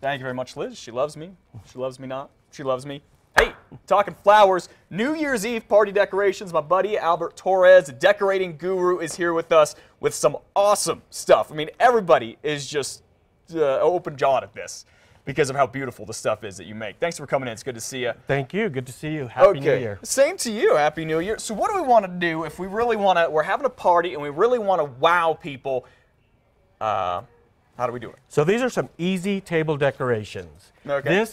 Thank you very much, Liz. She loves me. She loves me not. She loves me. Hey, talking flowers, New Year's Eve party decorations. My buddy Albert Torres, the decorating guru, is here with us with some awesome stuff. I mean, everybody is just open-jawed at this because of how beautiful the stuff is that you make. Thanks for coming in. It's good to see you. Thank you. Good to see you. Happy New Year. Same to you. Happy New Year. So what do we want to do if we really want to, we're having a party and we really want to wow people, how do we do it? So these are some easy table decorations. Okay.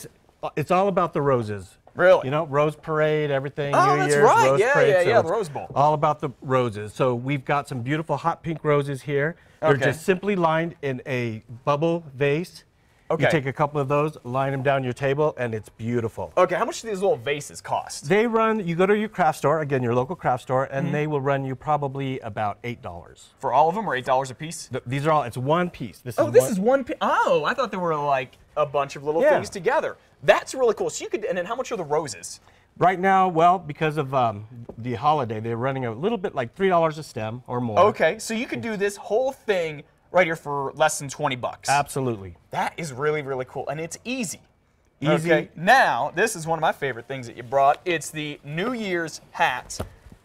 It's all about the roses. Really? You know, Rose Parade, everything. Oh, New that's Year's, right. Rose Yeah, Parade, yeah, so yeah, it's the Rose Bowl. All about the roses. So we've got some beautiful hot pink roses here. They're Okay. just simply lined in a bubble vase. Okay. You take a couple of those, line them down your table, and it's beautiful. Okay, how much do these little vases cost? They run, you go to your craft store, again, your local craft store, and Mm-hmm. they will run you probably about $8. For all of them, or $8 a piece? These are all, it's one piece. This Oh, this is one piece. Oh, I thought there were like a bunch of little Yeah. things together. That's really cool. So you could, and then how much are the roses? Right now, well, because of the holiday, they're running a little bit like $3 a stem or more. Okay, so you could do this whole thing right here for less than 20 bucks. Absolutely. That is really, really cool, and it's easy. Easy. Okay, now, this is one of my favorite things that you brought. It's the New Year's hat.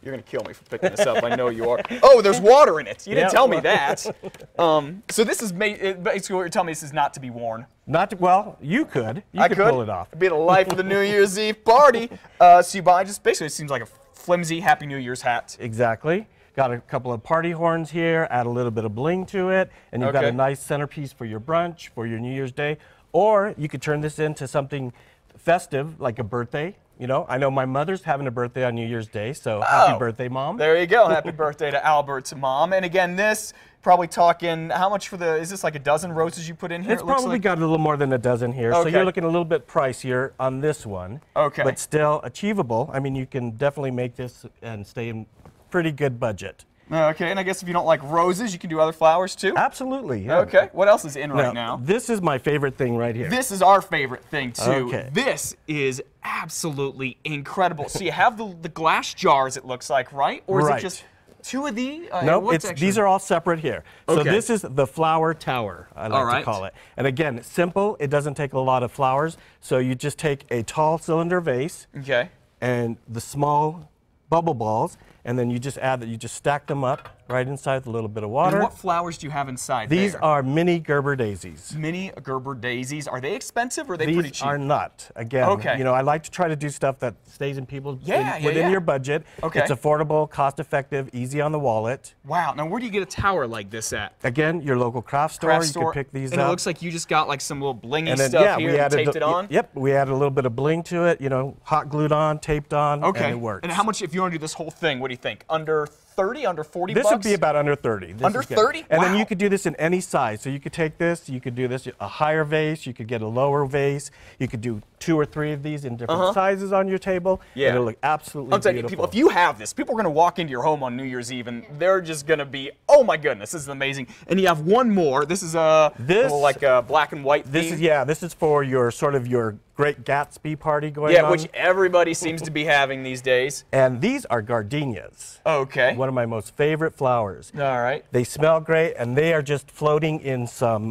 You're going to kill me for picking this up. I know you are. Oh, there's water in it. You didn't Yeah, tell me well- that. So this is basically what you're telling me. This is not to be worn. Not to, well, you could. You I could could pull it off. Be the life of the New Year's Eve party. So you buy just basically it seems like a flimsy Happy New Year's hat. Exactly. Got a couple of party horns here, add a little bit of bling to it, and you've got Okay. a nice centerpiece for your brunch, for your New Year's Day. Or you could turn this into something festive, like a birthday. You know, I know my mother's having a birthday on New Year's Day, so happy birthday, Mom. There you go. Happy birthday to Albert's mom. And again, this probably talking how much for the? Is this like a dozen roses you put in here? It's it looks probably like? got a little more than a dozen here, so Okay. you're looking a little bit pricier on this one. Okay. But still achievable. I mean, you can definitely make this and stay in pretty good budget. Okay, and I guess if you don't like roses, you can do other flowers too. Absolutely. Yeah. Okay. What else is in right now? This is my favorite thing right here. This is our favorite thing too. Okay. This is absolutely incredible. So you have the glass jars. It looks like, right? Or is Right. it just two of these? No, these are all separate here. So Okay. this is the flower tower, I like Alright. to call it. And again, it's simple. It doesn't take a lot of flowers. So you just take a tall cylinder vase Okay. and the small bubble balls, and then you just add that. You just stack them up right inside with a little bit of water. And what flowers do you have inside These there? are mini Gerber daisies. Mini Gerber daisies. Are they expensive or are they pretty These cheap? are not. Again, Okay. you know, I like to try to do stuff that stays in people's Yeah, within yeah. your budget. Okay. It's affordable, cost-effective, easy on the wallet. Wow. Now, where do you get a tower like this at? Again, your local craft store. Craft You store. can pick these and up. it looks like you just got like some little blingy And then, stuff yeah, here we and added taped it on. Yep, we added a little bit of bling to it. You know, hot glued on, taped on, Okay. and it works. And how much, if you want to do this whole thing, what do you think? Under 30, under 40 This bucks? would be about under 30. This Under is good. 30? And then Wow. you could do this in any size. So you could take this, you could do this a higher vase, you could get a lower vase, you could do 2 or 3 of these in different sizes on your table. Yeah. And it'll look absolutely I'm telling you, beautiful. people, if you have this, people are going to walk into your home on New Year's Eve and they're just going to be, oh my goodness, this is amazing. And you have one more. This is a little like a black and white This theme. is, yeah, this is for your sort of your Great Gatsby party going Yeah, on. which everybody seems to be having these days. And these are gardenias. Okay. One of my most favorite flowers. All right. They smell great, and they are just floating in some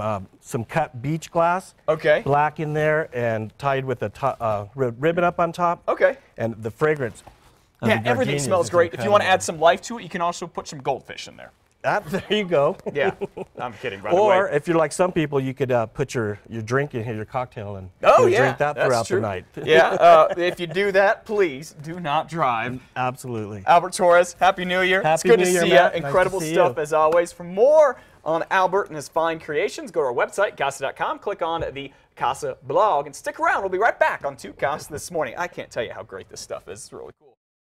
cut beach glass. Okay. Black in there and tied with a ribbon up on top. Okay. And the fragrance. of Yeah, the everything gardenias smells is great. If you want to add incredible. some life to it, you can also put some goldfish in there. There you go. Yeah, I'm kidding, by the Or way. if you're like some people, you could put your drink in here, your cocktail, and Oh, you yeah, drink that that's throughout true. the night. Yeah, if you do that, please do not drive. Absolutely. Albert Torres, Happy New Year. It's Happy good New to Year, see Matt. you. Nice to Incredible see stuff you. as always. For more on Albert and his fine creations, go to our website, casa.com, click on the Casa blog, and stick around. We'll be right back on 2 Casa this morning. I can't tell you how great this stuff is. It's really cool.